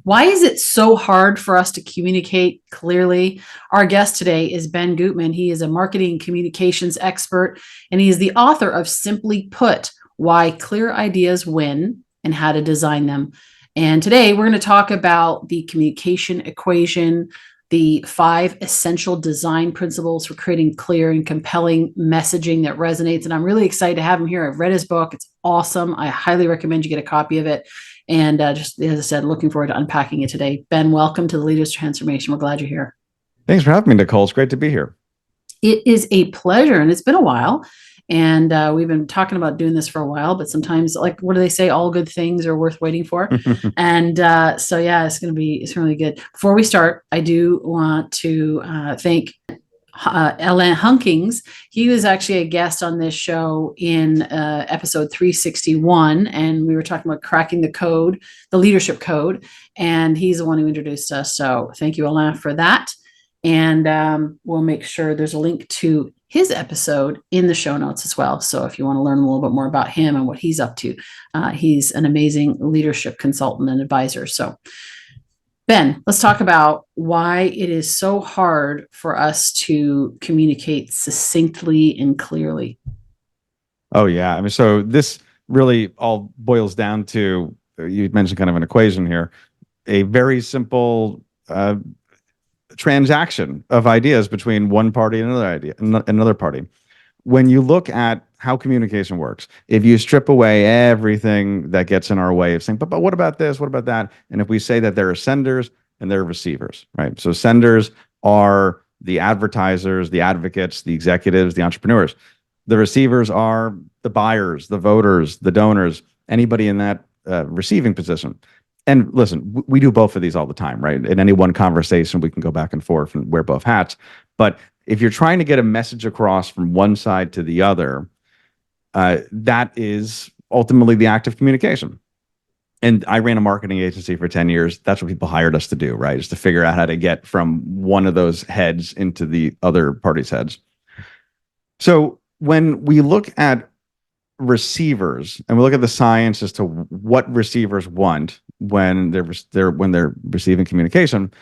Why is it so hard for us to communicate clearly? Our guest today is Ben Guttmann. He is a marketing and communications expert, and he is the author of Simply Put, Why Clear Ideas Win and How to Design Them. And today we're going to talk about the communication equation, the 5 essential design principles for creating clear and compelling messaging that resonates. And I'm really excited to have him here. I've read his book. It's awesome. I highly recommend you get a copy of it. And just as I said, looking forward to unpacking it today. Ben, welcome to the Leaders Transformation. We're glad you're here. Thanks for having me, Nicole. It's great to be here. It is a pleasure, and it's been a while. And we've been talking about doing this for a while, but sometimes, like, what do they say? All good things are worth waiting for. And so, yeah, it's really good. Before we start, I do want to thank Ellen Hunkings. He was actually a guest on this show in episode 361, and we were talking about cracking the code, the leadership code, and he's the one who introduced us. So thank you, Ellen, for that. And we'll make sure there's a link to his episode in the show notes as well. So if you want to learn a little bit more about him and what he's up to, he's an amazing leadership consultant and advisor. So Ben, let's talk about why it is so hard for us to communicate succinctly and clearly. Oh, yeah. I mean, so this really all boils down to, you mentioned kind of an equation here, a very simple transaction of ideas between one party and another party. When you look at how communication works, if you strip away everything that gets in our way of saying, but what about this? What about that? And if we say that there are senders and there are receivers, right? So senders are the advertisers, the advocates, the executives, the entrepreneurs. The receivers are the buyers, the voters, the donors, anybody in that receiving position. And listen, we do both of these all the time, right? In any one conversation, we can go back and forth and wear both hats. But if you're trying to get a message across from one side to the other, that is ultimately the act of communication. And I ran a marketing agency for 10 years. That's what people hired us to do, right? Is to figure out how to get from one of those heads into the other party's heads. So when we look at receivers and we look at the science as to what receivers want when they're receiving communication,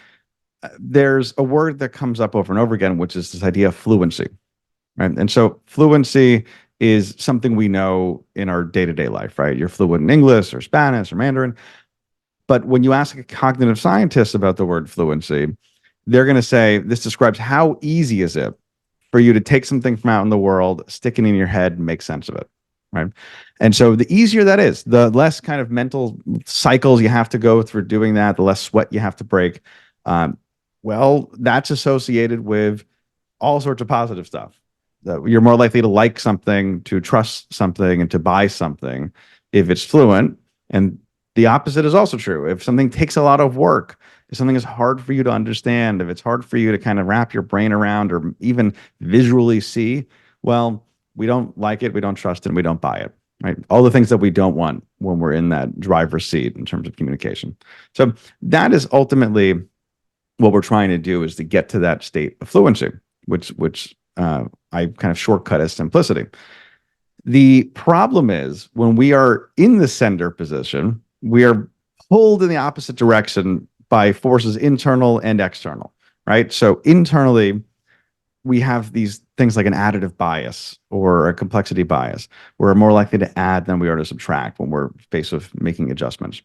there's a word that comes up over and over again, which is this idea of fluency, right? And so fluency is something we know in our day-to-day life, right? You're fluent in English or Spanish or Mandarin. But when you ask a cognitive scientist about the word fluency, they're going to say, this describes how easy is it for you to take something from out in the world, stick it in your head, and make sense of it, right? And so the easier that is, the less kind of mental cycles you have to go through doing that, the less sweat you have to break. Well, that's associated with all sorts of positive stuff. You're more likely to like something, to trust something, and to buy something if it's fluent. And the opposite is also true. If something takes a lot of work, if something is hard for you to understand, if it's hard for you to kind of wrap your brain around or even visually see, well, we don't like it, we don't trust it, and we don't buy it, right? All the things that we don't want when we're in that driver's seat in terms of communication. So that is ultimately what we're trying to do, is to get to that state of fluency, which I kind of shortcut as simplicity. The problem is when we are in the sender position, we are pulled in the opposite direction by forces internal and external, right? So internally, we have these things like an additive bias or a complexity bias. We're more likely to add than we are to subtract when we're faced with making adjustments.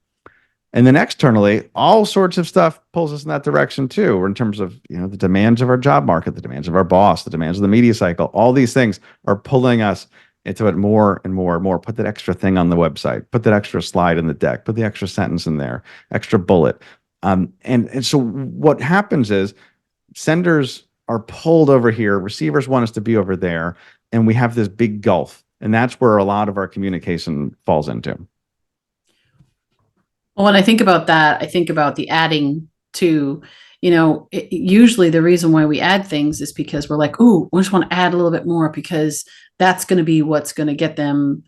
And then externally, all sorts of stuff pulls us in that direction too, or in terms of, the demands of our job market, the demands of our boss, the demands of the media cycle. All these things are pulling us into it more and more and more. Put that extra thing on the website, put that extra slide in the deck, put the extra sentence in there, extra bullet. And so what happens is senders are pulled over here, receivers want us to be over there, and we have this big gulf. And that's where a lot of our communication falls into. Well, when I think about that, I think about the adding to, usually the reason why we add things is because we're like, ooh, we just want to add a little bit more because that's going to be what's going to get them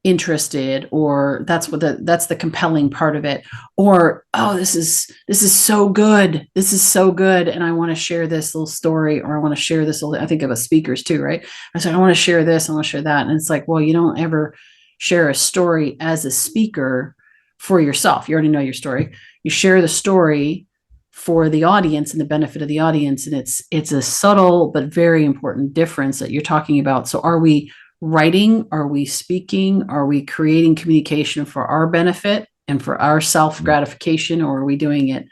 interested, or that's the compelling part of it. Or, oh, this is so good. This is so good. And I want to share this little story, or I want to share this little, I think of speakers too, right? I say, I want to share this, I want to share that. And it's like, well, you don't ever share a story as a speaker for yourself. You already know your story. You share the story for the audience and the benefit of the audience. And it's a subtle but very important difference that you're talking about. So are we writing? Are we speaking? Are we creating communication for our benefit and for our self-gratification, or are we doing it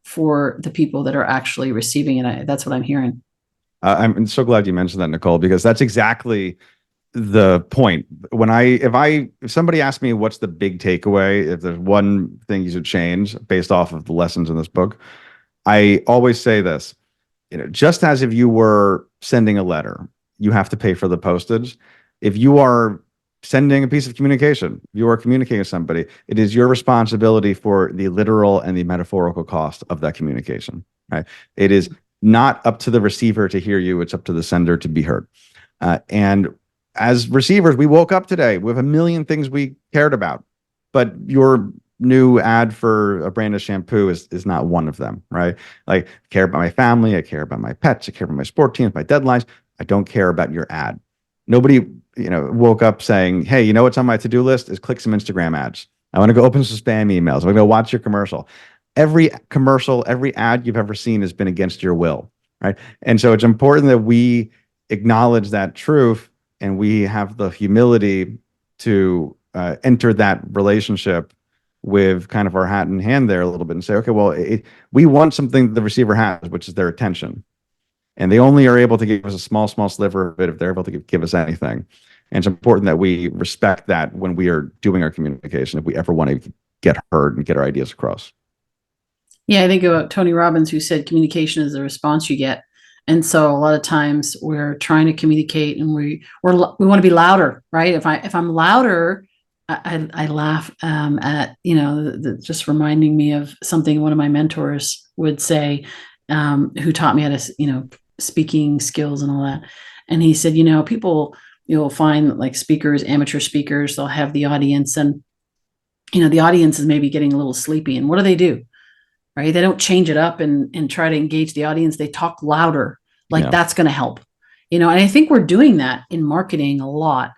for the people that are actually receiving it? That's what I'm hearing. I'm so glad you mentioned that, Nicole, because that's exactly the point. If somebody asks me what's the big takeaway, if there's one thing you should change based off of the lessons in this book, I always say this, just as if you were sending a letter, you have to pay for the postage. If you are sending a piece of communication, you are communicating with somebody, it is your responsibility for the literal and the metaphorical cost of that communication, right? It is not up to the receiver to hear you. It's up to the sender to be heard. And as receivers, we woke up today with a million things we cared about, but your new ad for a brand of shampoo is not one of them, right? Like, I care about my family, I care about my pets, I care about my sport teams, my deadlines. I don't care about your ad. Nobody, woke up saying, hey, what's on my to-do list is click some Instagram ads. I want to go open some spam emails. I'm going to go watch your commercial. Every commercial, every ad you've ever seen has been against your will, right? And so it's important that we acknowledge that truth, and we have the humility to enter that relationship with kind of our hat in hand there a little bit and say, okay, well, we want something the receiver has, which is their attention. And they only are able to give us a small, small sliver of it if they're able to give us anything. And it's important that we respect that when we are doing our communication, if we ever want to get heard and get our ideas across. Yeah, I think about Tony Robbins, who said communication is the response you get. And so a lot of times we're trying to communicate and we want to be louder, right? If I'm louder, I laugh at, just reminding me of something one of my mentors would say, who taught me how to, speaking skills and all that. And he said, people, you'll find like speakers, amateur speakers, they'll have the audience, and, the audience is maybe getting a little sleepy. And what do? Right? They don't change it up and try to engage the audience. They talk louder, like that's going to help, and I think we're doing that in marketing a lot,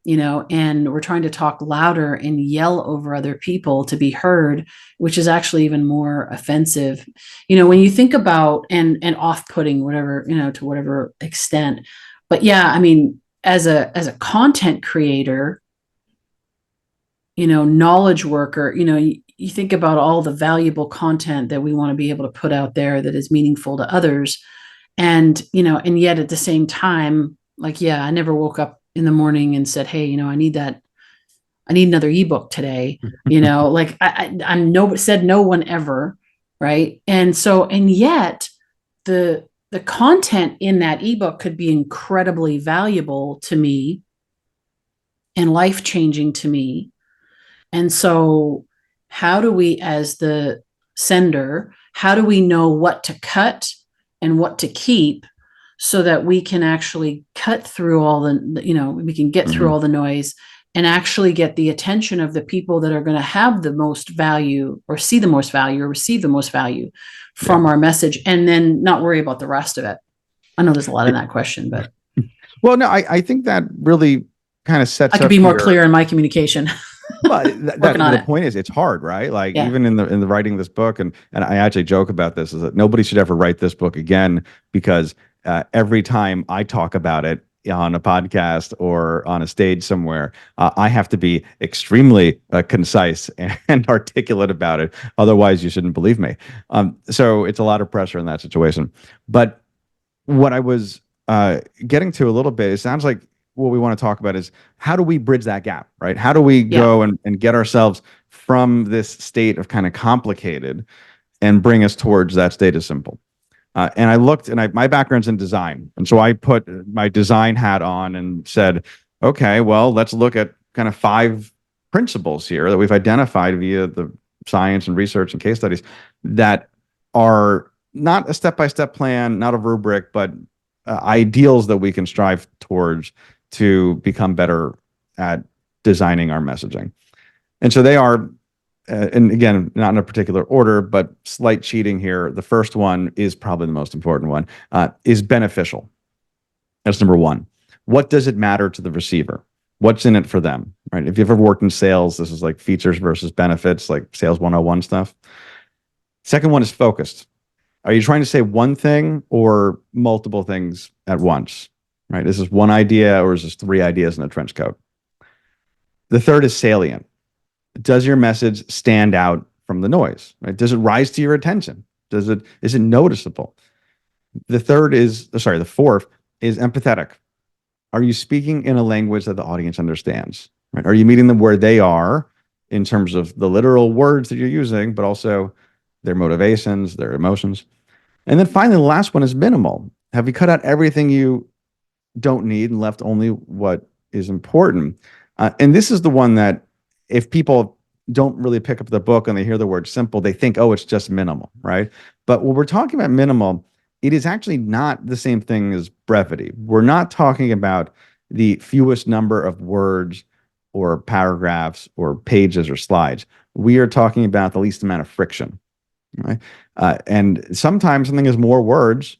and we're trying to talk louder and yell over other people to be heard, which is actually even more offensive, when you think about and off-putting, whatever, to whatever extent. But yeah, I mean, as a content creator, knowledge worker, you think about all the valuable content that we want to be able to put out there that is meaningful to others. And, and yet at the same time, like, yeah, I never woke up in the morning and said, hey, I need another ebook today, like said no one ever. Right. And so, and yet the content in that ebook could be incredibly valuable to me and life-changing to me. And so how do we, as the sender, how do we know what to cut and what to keep so that we can actually cut through all we can get through all the noise and actually get the attention of the people that are going to have the most value or see the most value or receive the most value from our message, and then not worry about the rest of it? I know there's a lot in that question, but. Well, no, I think that really kind of sets I could be more clear in my communication. Well, the point is, it's hard, right? Like, even in the writing this book, and I actually joke about this, is that nobody should ever write this book again, because every time I talk about it on a podcast or on a stage somewhere, I have to be extremely concise and articulate about it. Otherwise, you shouldn't believe me. So it's a lot of pressure in that situation. But what I was getting to a little bit, it sounds like what we want to talk about is, how do we bridge that gap, right? How do we go and get ourselves from this state of kind of complicated and bring us towards that state of simple? And I looked, and my background's in design. And so I put my design hat on and said, okay, well, let's look at kind of 5 principles here that we've identified via the science and research and case studies that are not a step-by-step plan, not a rubric, but ideals that we can strive towards to become better at designing our messaging. And so they are, and again, not in a particular order, but slight cheating here. The first one is probably the most important one, is beneficial. That's number 1. What does it matter to the receiver? What's in it for them? right? If you've ever worked in sales, this is like features versus benefits, like sales 101 stuff. Second one is focused. Are you trying to say one thing or multiple things at once, right? Is this one idea or is this three ideas in a trench coat? The third is salient. Does your message stand out from the noise, right? Does it rise to your attention? Is it noticeable? The fourth is empathetic. Are you speaking in a language that the audience understands, right? Are you meeting them where they are in terms of the literal words that you're using, but also their motivations, their emotions? And then finally, the last one is minimal. Have you cut out everything you don't need and left only what is important? And this is the one that if people don't really pick up the book and they hear the word simple, they think, oh, it's just minimal, right? But when we're talking about minimal, it is actually not the same thing as brevity. We're not talking about the fewest number of words or paragraphs or pages or slides. We are talking about the least amount of friction, right? And sometimes something is more words,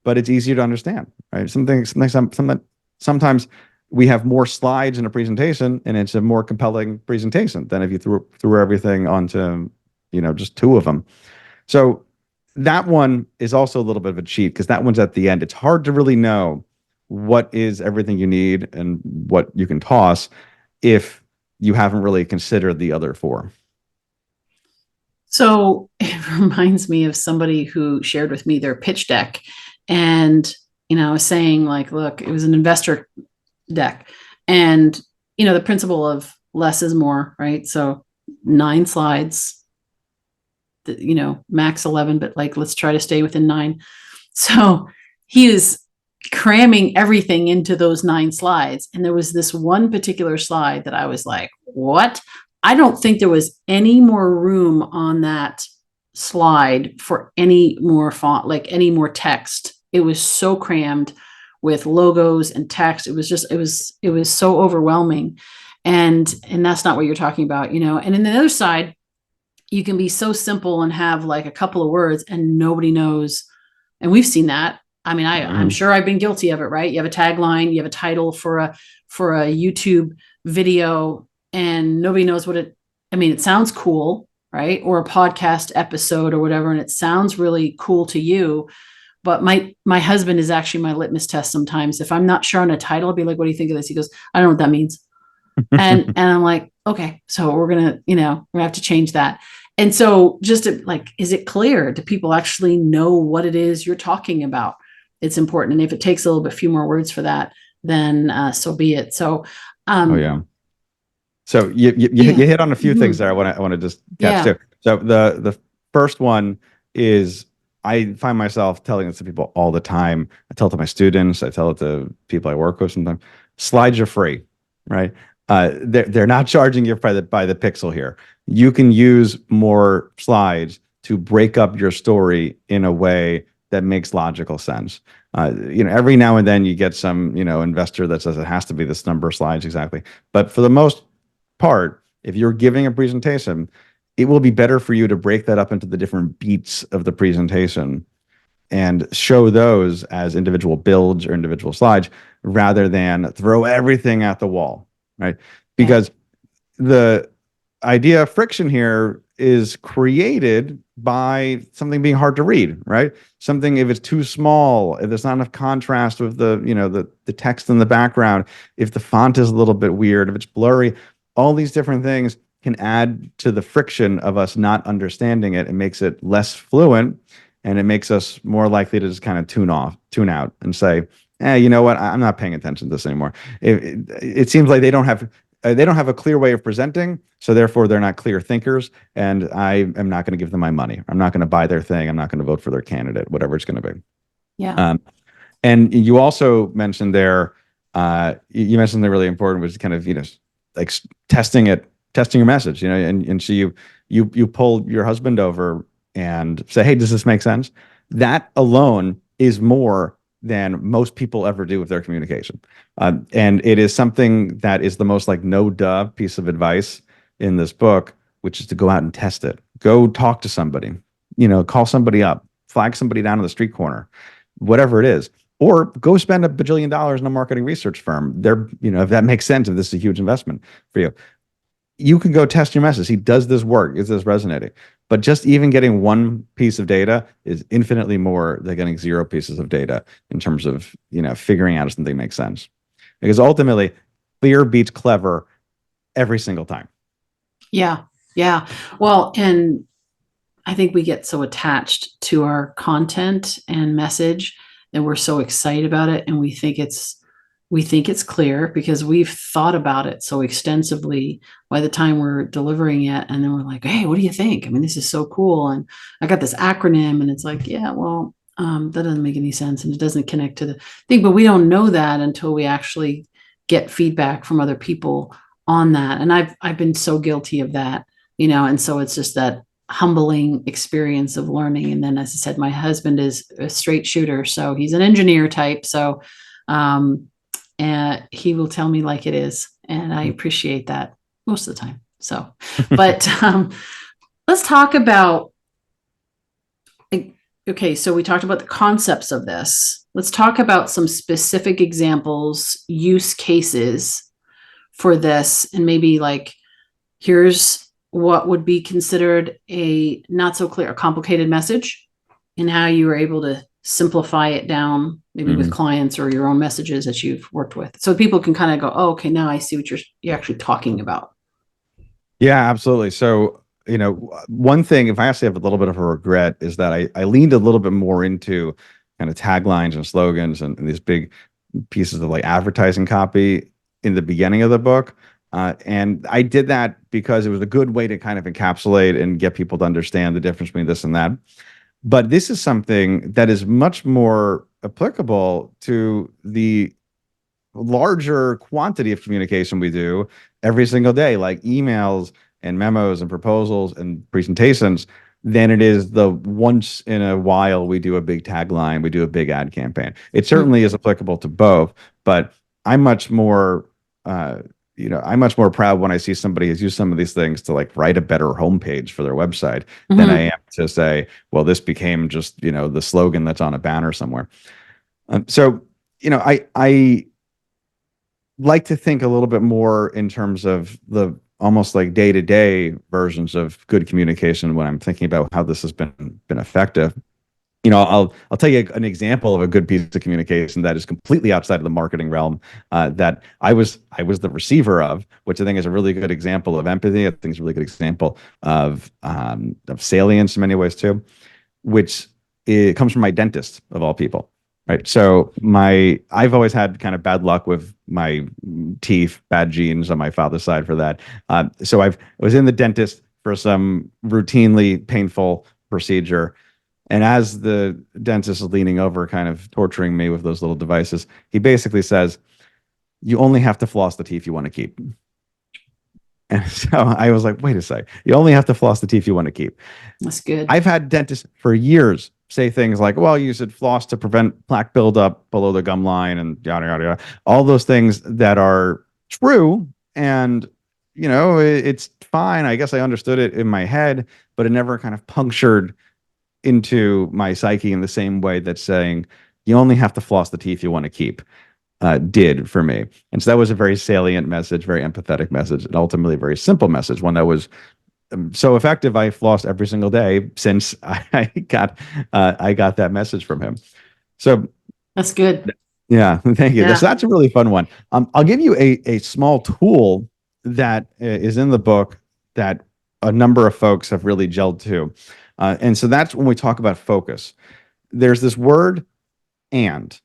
but it's easier to understand, right? Sometimes we have more slides in a presentation and it's a more compelling presentation than if you threw everything onto, just two of them. So that one is also a little bit of a cheat because that one's at the end. It's hard to really know what is everything you need and what you can toss if you haven't really considered the other four. So it reminds me of somebody who shared with me their pitch deck and, saying like, look, it was an investor deck and, the principle of less is more, right? So 9 slides, max 11, but like, let's try to stay within 9. So he is cramming everything into those 9 slides. And there was this one particular slide that I was like, what? I don't think there was any more room on that slide for any more font, like any more text. It was so crammed with logos and text. It was so overwhelming. And that's not what you're talking about, and then the other side, you can be so simple and have like a couple of words and nobody knows. And we've seen that. I mean, I'm sure I've been guilty of it, right? You have a tagline, you have a title for a YouTube video and nobody knows what it sounds cool, right? Or a podcast episode or whatever. And it sounds really cool to you. But my husband is actually my litmus test sometimes. If I'm not sure on a title, I'll be like, what do you think of this? He goes, I don't know what that means. and I'm like, okay, so we're going to, we have to change that. And so just is it clear? Do people actually know what it is you're talking about? It's important. And if it takes a few more words for that, then so be it. So, oh yeah. So you hit on a few things there. I want to just catch too. So the first one is I find myself telling this to people all the time. I tell it to my students. I tell it to people I work with sometimes. Slides are free, right? They're not charging you by the pixel here. You can use more slides to break up your story in a way that makes logical sense. Every now and then you get some, investor that says it has to be this number of slides exactly. But for the most part, if you're giving a presentation, it will be better for you to break that up into the different beats of the presentation and show those as individual builds or individual slides rather than throw everything at the wall, right? Because the idea of friction here is created by something being hard to read, right? Something, if it's too small, if there's not enough contrast with the text in the background, if the font is a little bit weird, if it's blurry, all these different things can add to the friction of us not understanding it. It makes it less fluent and it makes us more likely to just kind of tune out and say, you know what? I'm not paying attention to this anymore. It seems like they don't have a clear way of presenting, so therefore they're not clear thinkers, and I am not going to give them my money. I'm not going to buy their thing. I'm not going to vote for their candidate, whatever it's going to be. Yeah. And you also mentioned there, you mentioned something really important, which is kind of like testing your message, and so you pull your husband over and say, hey, does this make sense? That alone is more than most people ever do with their communication. And it is something that is the most like no-duh piece of advice in this book, which is to go out and test it. Go talk to somebody, call somebody up, flag somebody down on the street corner, whatever it is. Or go spend $1 billion in a marketing research firm. They're, if that makes sense, if this is a huge investment for you, you can go test your message. See, does this work? Is this resonating? But just even getting one piece of data is infinitely more than getting 0 pieces of data in terms of, figuring out if something makes sense. Because ultimately, clear beats clever every single time. Yeah. Yeah. Well, and I think we get so attached to our content and message, and we're so excited about it, and we think it's clear because we've thought about it so extensively by the time we're delivering it, and then we're like, hey, what do you think? I mean, this is so cool, and I got this acronym, and it's like, yeah, well, that doesn't make any sense, and it doesn't connect to the thing. But we don't know that until we actually get feedback from other people on that, and I've been so guilty of that, and so it's just that humbling experience of learning. And then, as I said, my husband is a straight shooter, so he's an engineer type, so and he will tell me like it is, and I appreciate that most of the time. So, but let's talk about, okay, so we talked about the concepts of this. Let's talk about some specific examples, use cases for this, and maybe like, here's what would be considered a not so clear, a complicated message, and how you were able to simplify it down, maybe with clients or your own messages that you've worked with, so people can kind of go, oh, okay, now I see what you're actually talking about. Yeah, absolutely. So, one thing, if I actually have a little bit of a regret, is that I leaned a little bit more into kind of taglines and slogans and these big pieces of like advertising copy in the beginning of the book. And I did that because it was a good way to kind of encapsulate and get people to understand the difference between this and that. But this is something that is much more applicable to the larger quantity of communication we do every single day, like emails and memos and proposals and presentations, than it is the once in a while we do a big tagline, we do a big ad campaign. It certainly is applicable to both, but I'm much more I'm much more proud when I see somebody has used some of these things to like write a better homepage for their website than I am to say, well, this became just, the slogan that's on a banner somewhere. So, I like to think a little bit more in terms of the almost like day-to-day versions of good communication when I'm thinking about how this has been effective. I'll tell you an example of a good piece of communication that is completely outside of the marketing realm, that I was the receiver of, which I think is a really good example of empathy. I think it's a really good example of salience in many ways too, which it comes from my dentist of all people. Right. So I've always had kind of bad luck with my teeth, bad genes on my father's side for that. So I was in the dentist for some routinely painful procedure. And as the dentist is leaning over, kind of torturing me with those little devices, he basically says, you only have to floss the teeth you want to keep. And so I was like, wait a sec. You only have to floss the teeth you want to keep. That's good. I've had dentists for years say things like, well, you should floss to prevent plaque buildup below the gum line and yada, yada, yada. All those things that are true. And, it's fine. I guess I understood it in my head, but it never kind of punctured into my psyche in the same way that saying, you only have to floss the teeth you want to keep did for me. And so that was a very salient message, very empathetic message, and ultimately a very simple message, one that was so effective. I flossed every single day since I got that message from him. So that's good. Yeah, thank you. Yeah. So that's a really fun one. I'll give you a small tool that is in the book that a number of folks have really gelled to. And so that's when we talk about focus. There's this word and,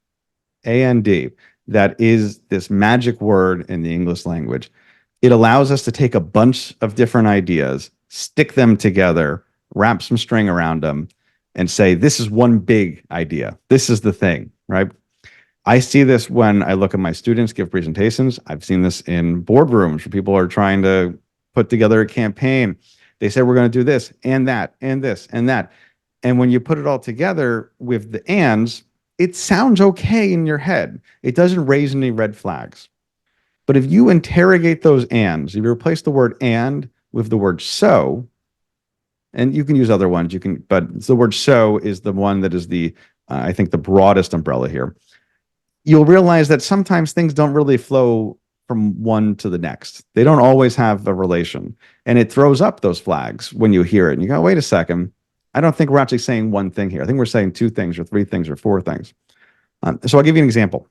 A-N-D, that is this magic word in the English language. It allows us to take a bunch of different ideas, stick them together, wrap some string around them, and say, this is one big idea. This is the thing, right? I see this when I look at my students give presentations. I've seen this in boardrooms where people are trying to put together a campaign. They say, we're going to do this and that and this and that. And when you put it all together with the ands, it sounds okay in your head. It doesn't raise any red flags. But if you interrogate those ands, if you replace the word and with the word so, and you can use other ones, but the word so is the one that is I think the broadest umbrella here. you'll realize that sometimes things don't really flow from one to the next. They don't always have a relation. And it throws up those flags when you hear it. And you go, wait a second. I don't think we're actually saying one thing here. I think we're saying two things or three things or four things. So I'll give you an example.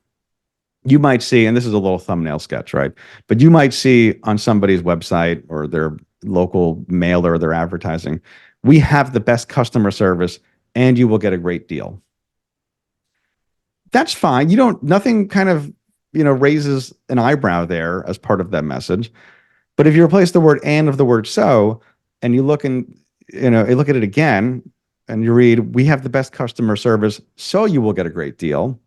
You might see, and this is a little thumbnail sketch, right? But you might see on somebody's website or their local mailer or their advertising, we have the best customer service and you will get a great deal. That's fine. Nothing kind of, raises an eyebrow there as part of that message. But if you replace the word and of the word so, and you look look at it again and you read, we have the best customer service, so you will get a great deal.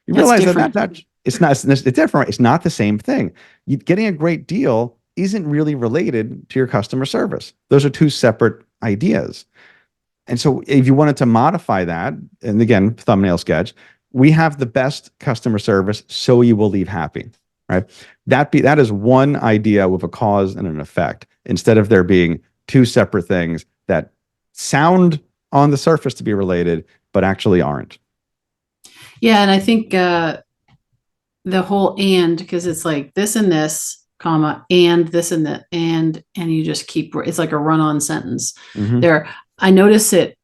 You That's realize different. that it's different. It's not the same thing. Getting a great deal isn't really related to your customer service. Those are two separate ideas. And so if you wanted to modify that, and again, thumbnail sketch, we have the best customer service, so you will leave happy, right? That is one idea with a cause and an effect, instead of there being two separate things that sound on the surface to be related, but actually aren't. Yeah, and I think the whole and, because it's like this and this, comma, and this and that, and you just keep, it's like a run-on sentence. There, I notice it.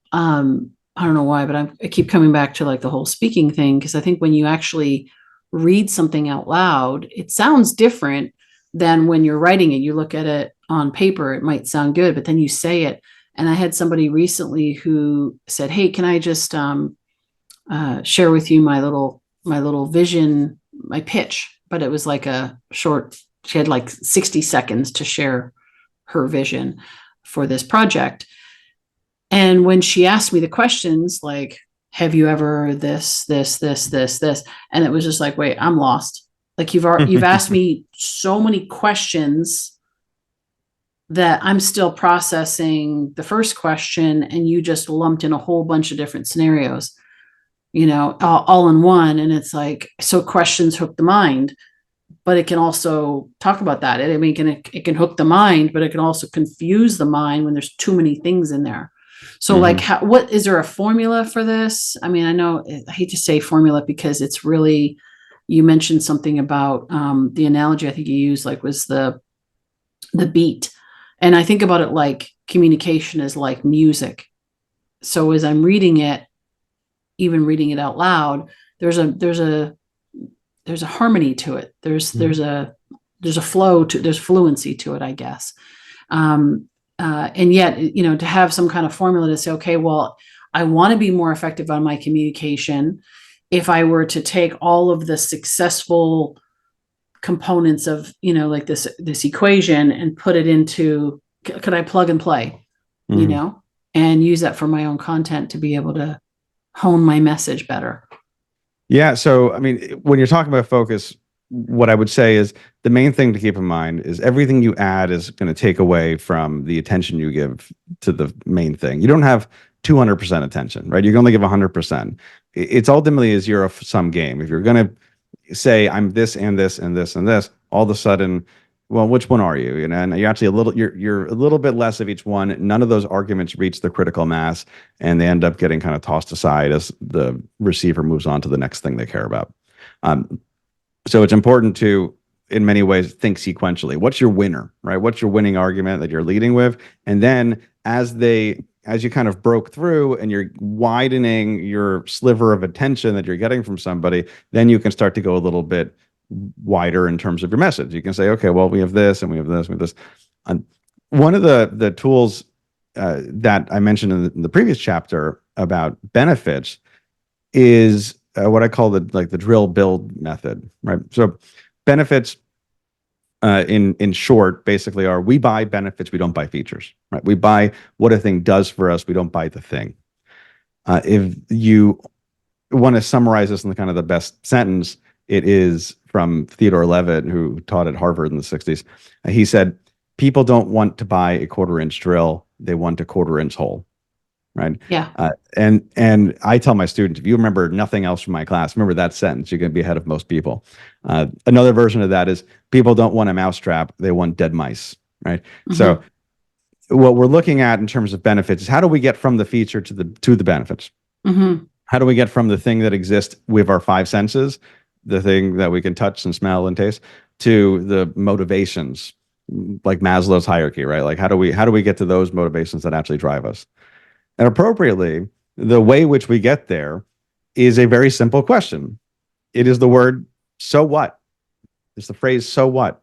I don't know why, but I keep coming back to like the whole speaking thing, because I think when you actually read something out loud, it sounds different than when you're writing it. You look at it on paper, it might sound good, but then you say it. And I had somebody recently who said, "Hey, can I just share with you my little vision, my pitch?" But it was like a short. She had like 60 seconds to share her vision for this project. And when she asked me the questions, like, have you ever this, and it was just like, wait, I'm lost. Like you've asked me so many questions that I'm still processing the first question, and you just lumped in a whole bunch of different scenarios, all in one. And it's like, so questions hook the mind, but it can also talk about that. It can hook the mind, but it can also confuse the mind when there's too many things in there. So like, what is there a formula for this? I mean, I hate to say formula, because it's really, you mentioned something about the analogy I think you used, like, was the beat. And I think about it like communication is like music. So as I'm reading it, even reading it out loud, there's a harmony to it. There's a flow to, there's fluency to it, I guess. And yet, to have some kind of formula to say, okay, well, I want to be more effective on my communication. If I were to take all of the successful components of, like this equation and put it into, could I plug and play, and use that for my own content to be able to hone my message better? Yeah. So, I mean, when you're talking about focus, what I would say is the main thing to keep in mind is everything you add is going to take away from the attention you give to the main thing. You don't have 200% attention, right? You can only give 100%. It's ultimately a zero-sum game. If you're going to say, I'm this and this and this and this, all of a sudden, well, which one are you? And you're actually you're a little bit less of each one. None of those arguments reach the critical mass, and they end up getting kind of tossed aside as the receiver moves on to the next thing they care about. So it's important to, in many ways, think sequentially. What's your winner, right? What's your winning argument that you're leading with? And then as you kind of broke through and you're widening your sliver of attention that you're getting from somebody, then you can start to go a little bit wider in terms of your message. You can say, okay, well, we have this and we have this, and we have this. One of the tools that I mentioned in the previous chapter about benefits is what I call the drill build method, right? So benefits in short basically are, we buy benefits, we don't buy features, right? We buy what a thing does for us, we don't buy the thing. If you want to summarize this in the kind of the best sentence, it is from Theodore Levitt, who taught at Harvard in the 60s. He said, people don't want to buy a 1/4-inch drill, they want a 1/4-inch hole. Right. Yeah. And I tell my students, if you remember nothing else from my class, remember that sentence, you're going to be ahead of most people. Another version of that is, people don't want a mousetrap, they want dead mice. Right. So what we're looking at in terms of benefits is, how do we get from the feature to the benefits? How do we get from the thing that exists with our five senses, the thing that we can touch and smell and taste, to the motivations, like Maslow's hierarchy, right? Like how do we get to those motivations that actually drive us? And appropriately, the way which we get there is a very simple question. It is the word "so what." It's the phrase "so what."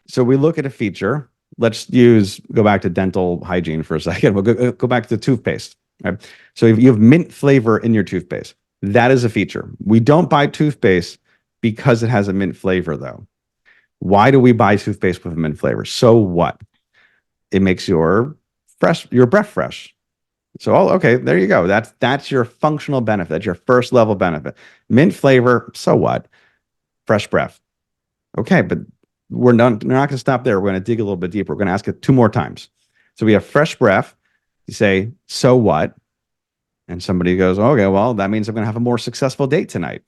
So we look at a feature. Let's go back to dental hygiene for a second. We'll go back to toothpaste. Right? So if you have mint flavor in your toothpaste, that is a feature. We don't buy toothpaste because it has a mint flavor, though. Why do we buy toothpaste with a mint flavor? So what? It makes your breath fresh. So, okay, there you go. That's your functional benefit. That's your first level benefit. Mint flavor. So what? Fresh breath. Okay, but we're not going to stop there. We're going to dig a little bit deeper. We're going to ask it two more times. So we have fresh breath. You say, so what? And somebody goes, okay, well, that means I'm going to have a more successful date tonight,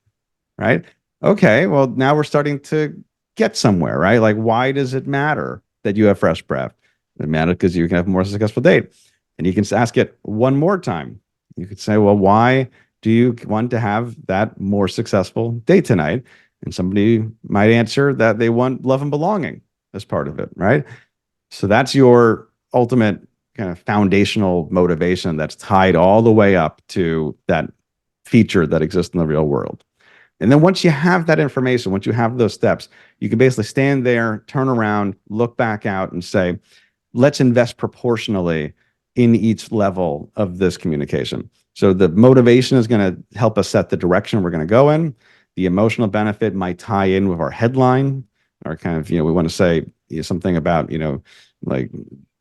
right? Okay, well, now we're starting to get somewhere, right? Like, why does it matter that you have fresh breath? It matters because you can have a more successful date. And you can ask it one more time. You could say, well, why do you want to have that more successful date tonight? And somebody might answer that they want love and belonging as part of it, right? So that's your ultimate kind of foundational motivation that's tied all the way up to that feature that exists in the real world. And then once you have that information, once you have those steps, you can basically stand there, turn around, look back out and say, let's invest proportionally in each level of this communication. So the motivation is going to help us set the direction we're going to go in. The emotional benefit might tie in with our headline, or kind of, we want to say something about,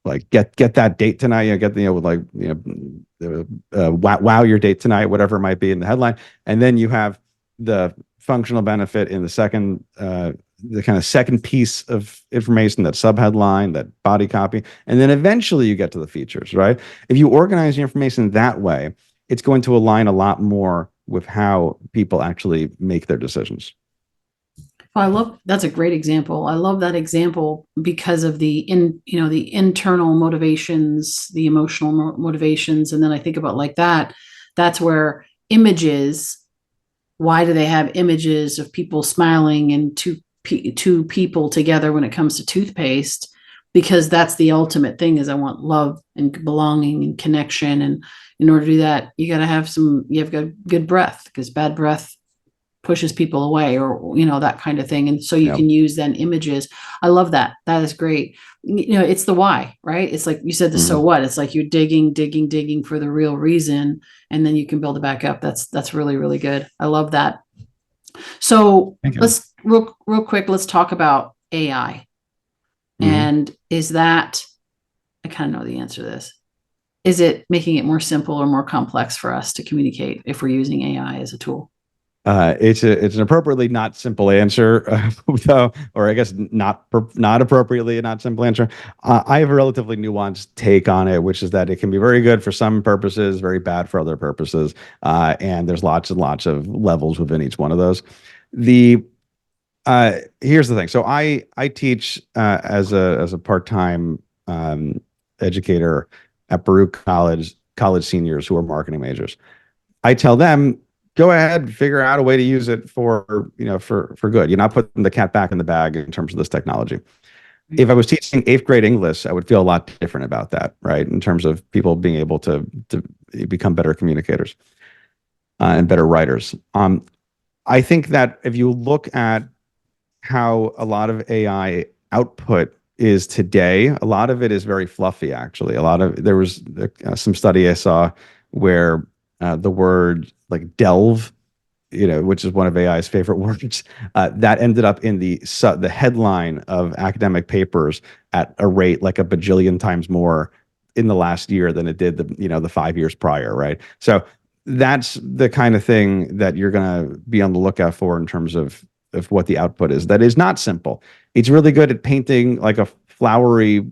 like get that date tonight, wow your date tonight, whatever it might be in the headline. And then you have the functional benefit in the second, the kind of second piece of information, that subheadline, that body copy. And then eventually you get to the features, right? If you organize your information that way, it's going to align a lot more with how people actually make their decisions. That's a great example. I love that example because of the internal motivations, the emotional motivations. And then I think about like that's where images, why do they have images of people smiling and two people together when it comes to toothpaste? Because that's the ultimate thing, is I want love and belonging and connection. And in order to do that, you have good breath, because bad breath pushes people away, or that kind of thing. And so you can use then images. I love that. That is great. It's the why, right? It's like you said, the so what. It's like you're digging for the real reason, and then you can build it back up. That's really, really good. I love that. So let's real quick, let's talk about AI. And is that, I kind of know the answer to this. Is it making it more simple or more complex for us to communicate if we're using AI as a tool? It's an appropriately not simple answer, though, or I guess not appropriately a not simple answer. I have a relatively nuanced take on it, which is that it can be very good for some purposes, very bad for other purposes, and there's lots and lots of levels within each one of those. Here's the thing. So I teach as a part-time educator at Baruch college seniors who are marketing majors. I tell them, go ahead, figure out a way to use it for good. You're not putting the cat back in the bag in terms of this technology. If I was teaching 8th grade English, I would feel a lot different about that, right? In terms of people being able to become better communicators and better writers. I think that if you look at how a lot of AI output is today, a lot of it is very fluffy, actually. There was some study I saw where the word like delve, which is one of AI's favorite words, that ended up in the headline of academic papers at a rate like a bajillion times more in the last year than it did the 5 years prior, right? So that's the kind of thing that you're going to be on the lookout for in terms of what the output is. That is not simple. It's really good at painting like a flowery,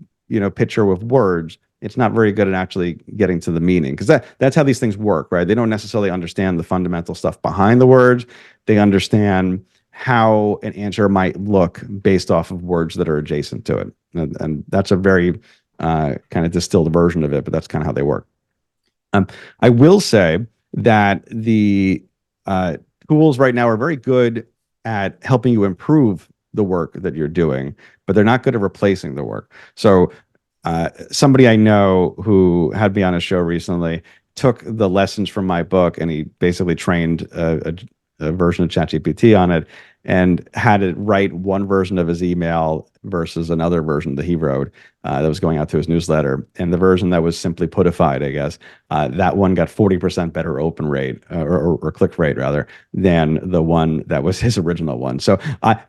picture with words. It's not very good at actually getting to the meaning, because that's how these things work, right? They don't necessarily understand the fundamental stuff behind the words. They understand how an answer might look based off of words that are adjacent to it. And that's a very kind of distilled version of it, but that's kind of how they work. I will say that the tools right now are very good at helping you improve the work that you're doing, but they're not good at replacing the work. So somebody I know who had me on a show recently took the lessons from my book and he basically trained a version of ChatGPT on it and had it write one version of his email versus another version that he wrote that was going out to his newsletter. And the version that was simply putified, I guess, that one got 40% better open rate or click rate rather than the one that was his original one. So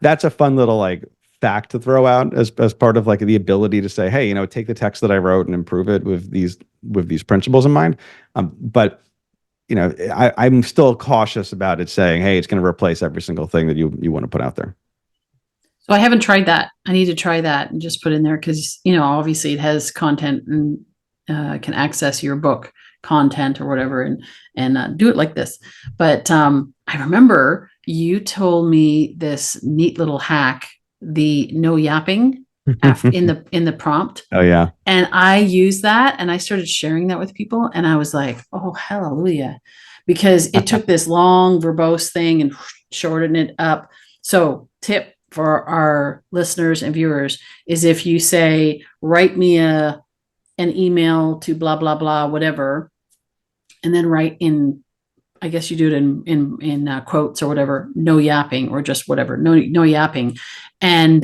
that's a fun little like fact to throw out as part of like the ability to say, hey, take the text that I wrote and improve it with these principles in mind. But I'm still cautious about it saying, hey, it's going to replace every single thing that you want to put out there. So I haven't tried that. I need to try that and just put in there because, obviously it has content and can access your book content or whatever and do it like this. But I remember you told me this neat little hack, the no yapping in the prompt. Oh yeah. And I used that and I started sharing that with people and I was like, oh, hallelujah. Because it took this long verbose thing and shortened it up. So tip for our listeners and viewers is if you say, write me an email to blah, blah, blah, whatever, and then write in, I guess you do it in quotes or whatever, no yapping or just whatever, no yapping. And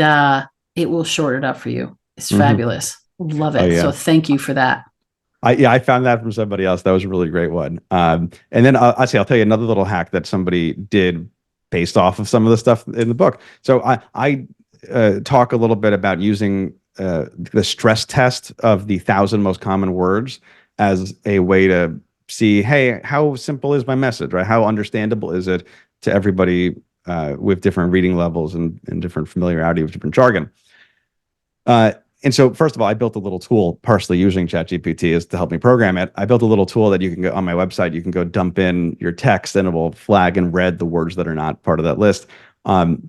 it will short it up for you. It's fabulous. Love it. Oh, yeah. So thank you for that. I found that from somebody else. That was a really great one. And then I'll tell you another little hack that somebody did based off of some of the stuff in the book. So I talk a little bit about using the stress test of the 1,000 most common words as a way to see, hey, how simple is my message, right? How understandable is it to everybody with different reading levels and different familiarity with different jargon? And so, first of all, I built a little tool, partially using ChatGPT is to help me program it. I built a little tool that you can go on my website. You can go dump in your text, and it will flag in red the words that are not part of that list. So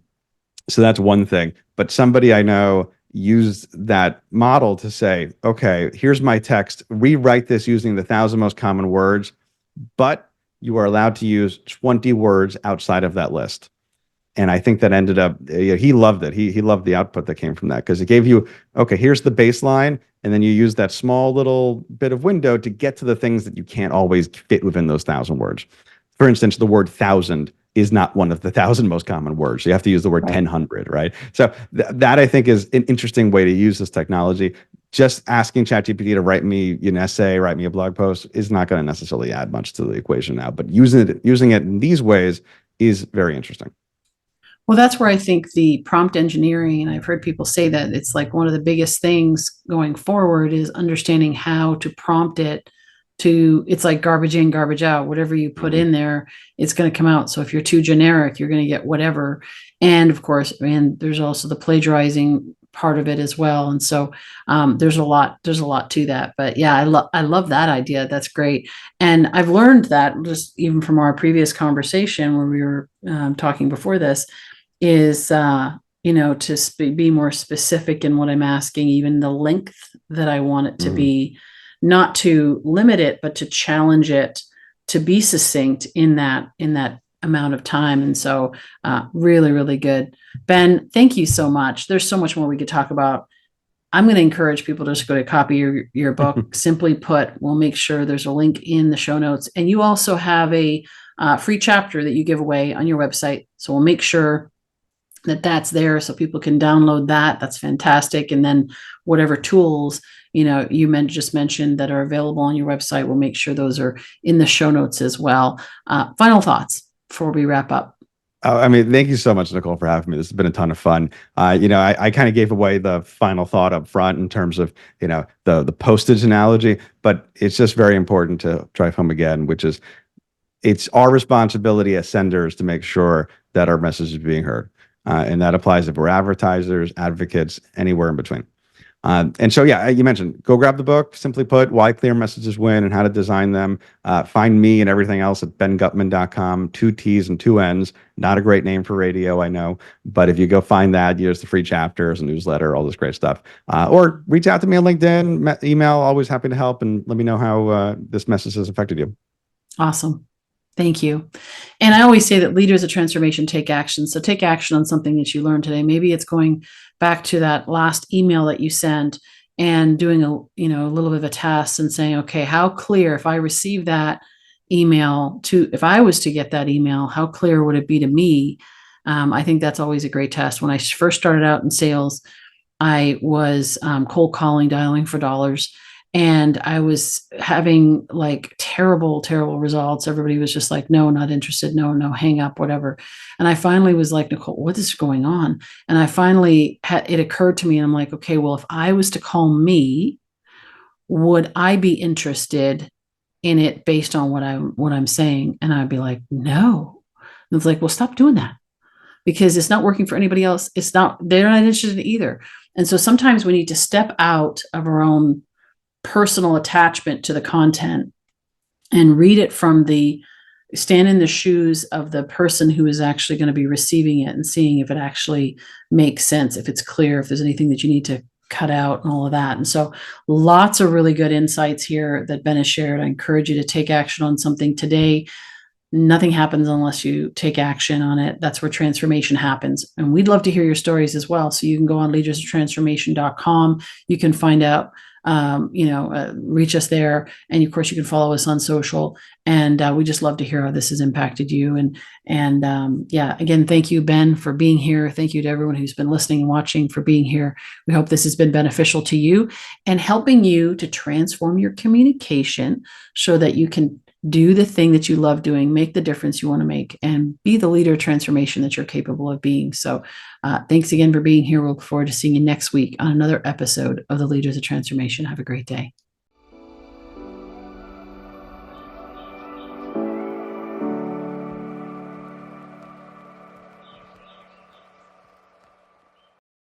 that's one thing. But somebody I know used that model to say, okay, here's my text. Rewrite this using the 1,000 most common words, but you are allowed to use 20 words outside of that list. And I think that ended up, he loved it. He loved the output that came from that because it gave you, okay, here's the baseline. And then you use that small little bit of window to get to the things that you can't always fit within those 1,000 words. For instance, the word 1,000 is not one of the 1,000 most common words. So you have to use the word 1,000, right? So that I think is an interesting way to use this technology. Just asking ChatGPT to write me an essay, write me a blog post is not going to necessarily add much to the equation now. But using it in these ways is very interesting. Well, that's where I think the prompt engineering, and I've heard people say that it's like one of the biggest things going forward is understanding how to prompt it to, it's like garbage in, garbage out. Whatever you put in there, it's going to come out. So if you're too generic, you're going to get whatever. And of course, there's also the plagiarizing part of it as well. And so there's a lot to that. But yeah, I love that idea. That's great. And I've learned that just even from our previous conversation where we were talking before this, is to be more specific in what I'm asking, even the length that I want it to be, not to limit it, but to challenge it to be succinct in that amount of time. And so really, really good. Ben, thank you so much. There's so much more we could talk about. I'm going to encourage people to just go to copy your book. Simply Put, we'll make sure there's a link in the show notes. And you also have a free chapter that you give away on your website. So we'll make sure that's there so people can download that. That's fantastic. And then whatever tools, you just mentioned that are available on your website, we'll make sure those are in the show notes as well. Final thoughts before we wrap up. Thank you so much, Nicole, for having me. This has been a ton of fun. I kind of gave away the final thought up front in terms of, the postage analogy, but it's just very important to drive home again, which is it's our responsibility as senders to make sure that our message is being heard. And that applies if we're advertisers, advocates, anywhere in between. And so, you mentioned, go grab the book, Simply Put, Why Clear Messages Win and How to Design Them. Find me and everything else at benguttmann.com, 2 T's and 2 N's. Not a great name for radio, I know. But if you go find that, there's the free chapters, a newsletter, all this great stuff. Or reach out to me on LinkedIn, email, always happy to help. And let me know how this message has affected you. Awesome. Thank you. And I always say that leaders of transformation take action. So take action on something that you learned today. Maybe it's going back to that last email that you sent and doing a little bit of a test and saying, okay, how clear, if I receive that email, to if I was to get that email, how clear would it be to me? I think that's always a great test. When I first started out in sales, I was cold calling, dialing for dollars, and I was having like terrible, terrible results. Everybody was just like, no, not interested. No, no, hang up, whatever. And I finally was like, Nicole, what is going on? And I finally it occurred to me, and I'm like, okay, well, if I was to call me, would I be interested in it based on what I'm saying? And I'd be like, no. And it's like, well, stop doing that, because it's not working for anybody else. They're not interested either. And so sometimes we need to step out of our own personal attachment to the content and read it stand in the shoes of the person who is actually going to be receiving it and seeing if it actually makes sense, if it's clear, if there's anything that you need to cut out and all of that. And so lots of really good insights here that Ben has shared. I encourage you to take action on something today. Nothing happens unless you take action on it. That's where transformation happens. And we'd love to hear your stories as well. So you can go on leadersoftransformation.com. You can find out, reach us there. And of course, you can follow us on social. And we just love to hear how this has impacted you. Again, thank you, Ben, for being here. Thank you to everyone who's been listening and watching for being here. We hope this has been beneficial to you and helping you to transform your communication so that you can do the thing that you love doing, make the difference you want to make, and be the leader of transformation that you're capable of being. So thanks again for being here. We'll look forward to seeing you next week on another episode of the Leaders of Transformation. Have a great day.